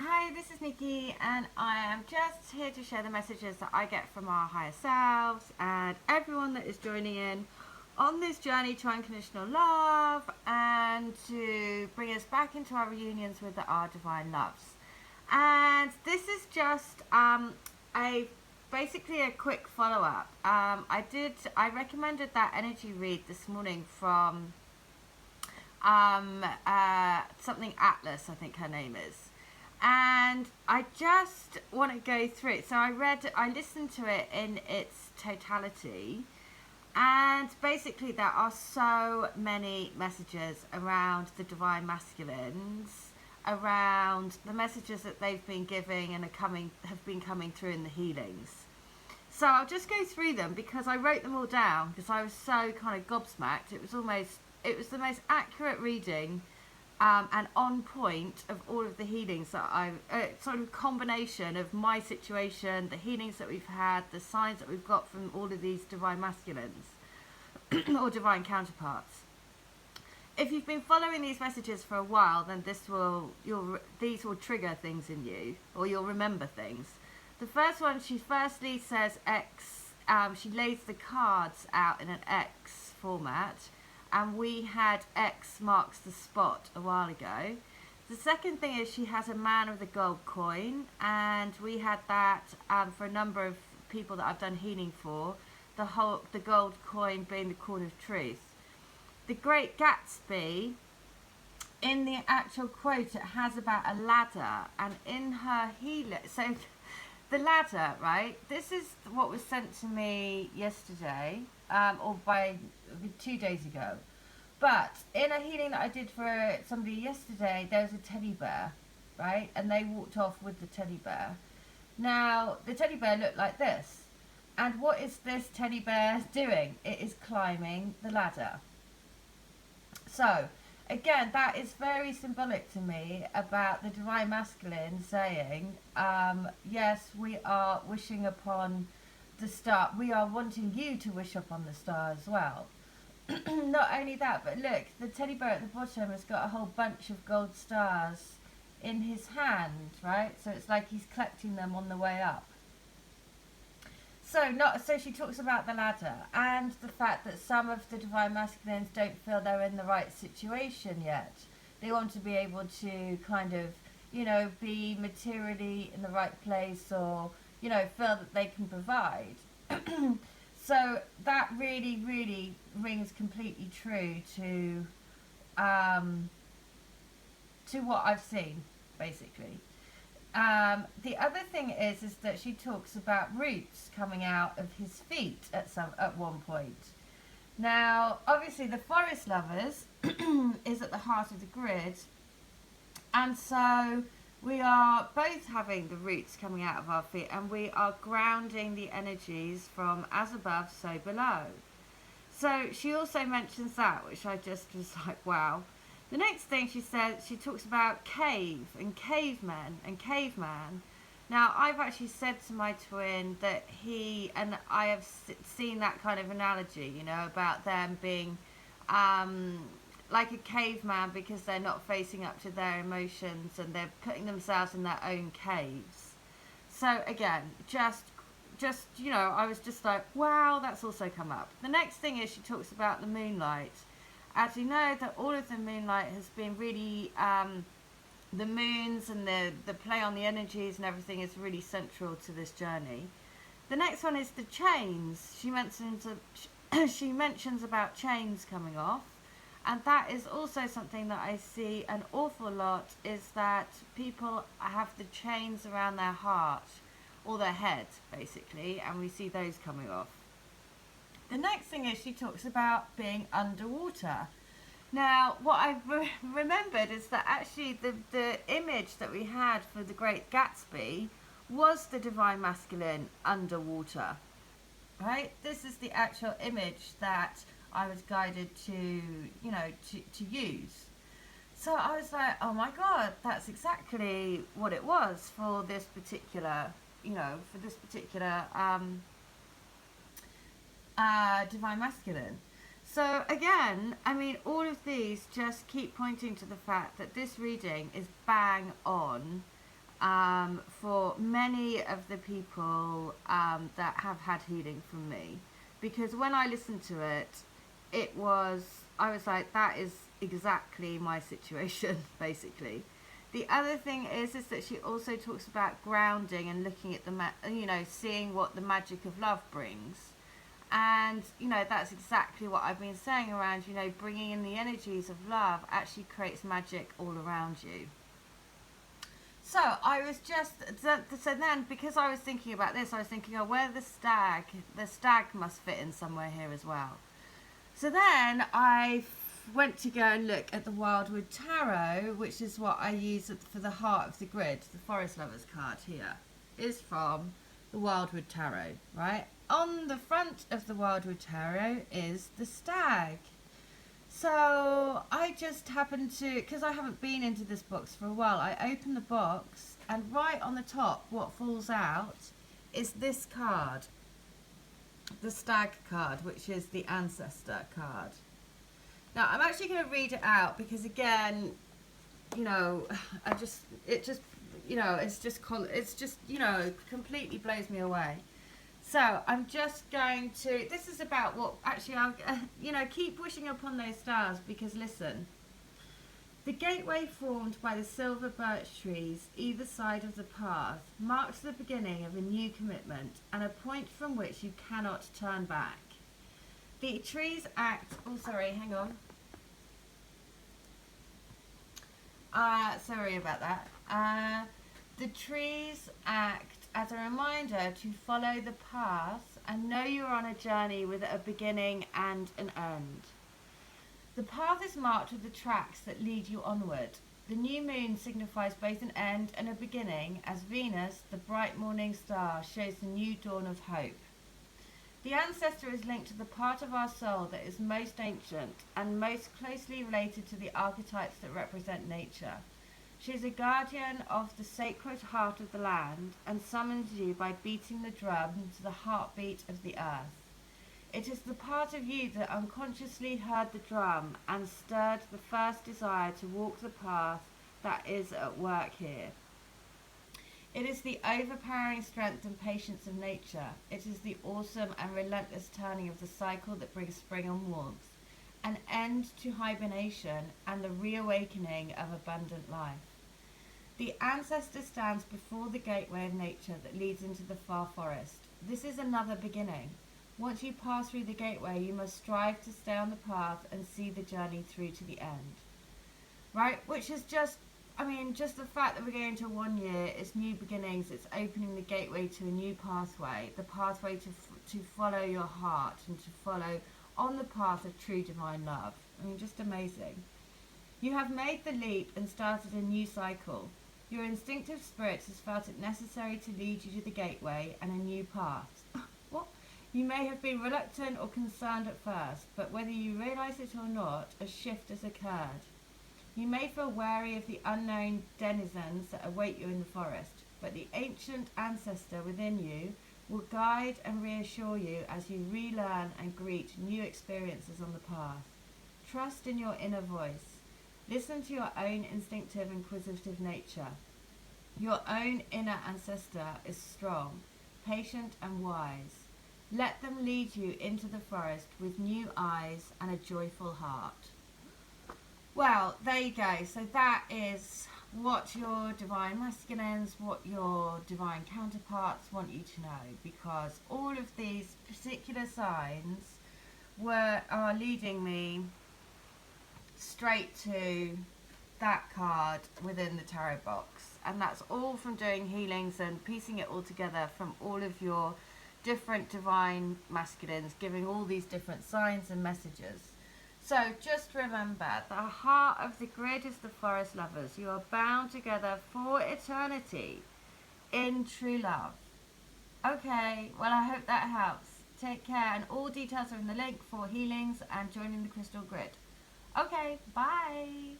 Hi, this is Nikki, and I am just here to share the messages that I get from our higher selves and everyone that is joining in on this journey to unconditional love and to bring us back into our reunions with our divine loves. And this is just a basically a quick follow up. I recommended that energy read this morning from something Atlas, I think her name is. And I just want to go through it. So I listened to it in its totality, and basically there are so many messages around the divine masculines, around the messages that they've been giving and have been coming through in the healings. So I'll just go through them because I wrote them all down because I was so kind of gobsmacked. It was the most accurate reading and on point of all of the healings that sort of combination of my situation, the healings that we've had, the signs that we've got from all of these divine masculines or divine counterparts. If you've been following these messages for a while, then these will trigger things in you, or you'll remember things. The first one, she firstly says X. She lays the cards out in an X format, and we had X marks the spot a while ago. The second thing is she has a man with a gold coin, and we had that for a number of people that I've done healing for. The gold coin being the cord of truth. The Great Gatsby, in the actual quote, it has about a ladder, and in her healer, so the ladder, right? This is what was sent to me yesterday, or by 2 days ago. But in a healing that I did for somebody yesterday, there was a teddy bear, right? And they walked off with the teddy bear. Now, the teddy bear looked like this. And what is this teddy bear doing? It is climbing the ladder. So, again, that is very symbolic to me about the divine masculine saying, yes, we are wishing upon the star. We are wanting you to wish upon the star as well. Not only that, but look, the teddy bear at the bottom has got a whole bunch of gold stars in his hand, right? So it's like he's collecting them on the way up. So she talks about the ladder and the fact that some of the divine masculines don't feel they're in the right situation yet. They want to be able to kind of, be materially in the right place, or, feel that they can provide. So that really, really rings completely true to what I've seen, basically. The other thing is that she talks about roots coming out of his feet at one point. Now, obviously, the forest lovers is at the heart of the grid, and so we are both having the roots coming out of our feet, and we are grounding the energies from as above, so below. So she also mentions that, which I just was like, wow. The next thing she says, she talks about cave and cavemen and caveman. Now, I've actually said to my twin that he and I have seen that kind of analogy, about them being like a caveman because they're not facing up to their emotions and they're putting themselves in their own caves. So again, just I was just like, wow, that's also come up. The next thing is she talks about the moonlight. As we know, that all of the moonlight has been really, the moons and the play on the energies and everything is really central to this journey. The next one is the chains. She mentions about chains coming off, and that is also something that I see an awful lot, is that people have the chains around their heart or their head, basically, and we see those coming off. The next thing is she talks about being underwater. Now, what I've remembered is that actually the image that we had for the Great Gatsby was the divine masculine underwater, right? This is the actual image that I was guided to use. So I was like, oh my God, that's exactly what it was for this particular, divine masculine. So again, I mean, all of these just keep pointing to the fact that this reading is bang on for many of the people that have had healing from me, because when I listened to it, I was like, that is exactly my situation, basically. The other thing is that she also talks about grounding and looking at seeing what the magic of love brings. And, that's exactly what I've been saying around, bringing in the energies of love actually creates magic all around you. So I was so then, because I was thinking about this, I was thinking, oh, where the stag must fit in somewhere here as well. So then I went to go and look at the Wildwood Tarot, which is what I use for the heart of the grid. The Forest Lovers card here is from the Wildwood Tarot, right? On the front of the Wildwood Tarot is the stag. So I just happened to, because I haven't been into this box for a while, I opened the box, and right on the top, what falls out is this card, the stag card, which is the ancestor card. Now I'm actually going to read it out because, again, completely blows me away. So I'm just going to, this is about what, actually, I'll, keep wishing upon those stars, because listen, the gateway formed by the silver birch trees either side of the path marks the beginning of a new commitment and a point from which you cannot turn back. The trees act, hang on. Sorry about that. The trees act as a reminder to follow the path and know you're on a journey with a beginning and an end. The path is marked with the tracks that lead you onward. The new moon signifies both an end and a beginning, as Venus, the bright morning star, shows the new dawn of hope. The ancestor is linked to the part of our soul that is most ancient and most closely related to the archetypes that represent nature. She is a guardian of the sacred heart of the land and summons you by beating the drum to the heartbeat of the earth. It is the part of you that unconsciously heard the drum and stirred the first desire to walk the path that is at work here. It is the overpowering strength and patience of nature. It is the awesome and relentless turning of the cycle that brings spring and warmth, an end to hibernation, and the reawakening of abundant life. The ancestor stands before the gateway of nature that leads into the far forest. This is another beginning. Once you pass through the gateway, you must strive to stay on the path and see the journey through to the end. Right? Which is just the fact that we're going to 1 year, it's new beginnings, it's opening the gateway to a new pathway, the pathway to follow your heart and to follow on the path of true divine love. Just amazing. You have made the leap and started a new cycle. Your instinctive spirit has felt it necessary to lead you to the gateway and a new path. What? You may have been reluctant or concerned at first, but whether you realize it or not, a shift has occurred. You may feel wary of the unknown denizens that await you in the forest, but the ancient ancestor within you will guide and reassure you as you relearn and greet new experiences on the path. Trust in your inner voice. Listen to your own instinctive, inquisitive nature. Your own inner ancestor is strong, patient and wise. Let them lead you into the forest with new eyes and a joyful heart. Well, there you go. So that is what your divine masculines, what your divine counterparts want you to know, because all of these particular signs are leading me straight to that card within the tarot box, and that's all from doing healings and piecing it all together from all of your different divine masculines, giving all these different signs and messages. So just remember, the heart of the grid is the forest lovers. You are bound together for eternity in true love. Okay, well, I hope that helps. Take care, and all details are in the link for healings and joining the crystal grid. Okay, bye.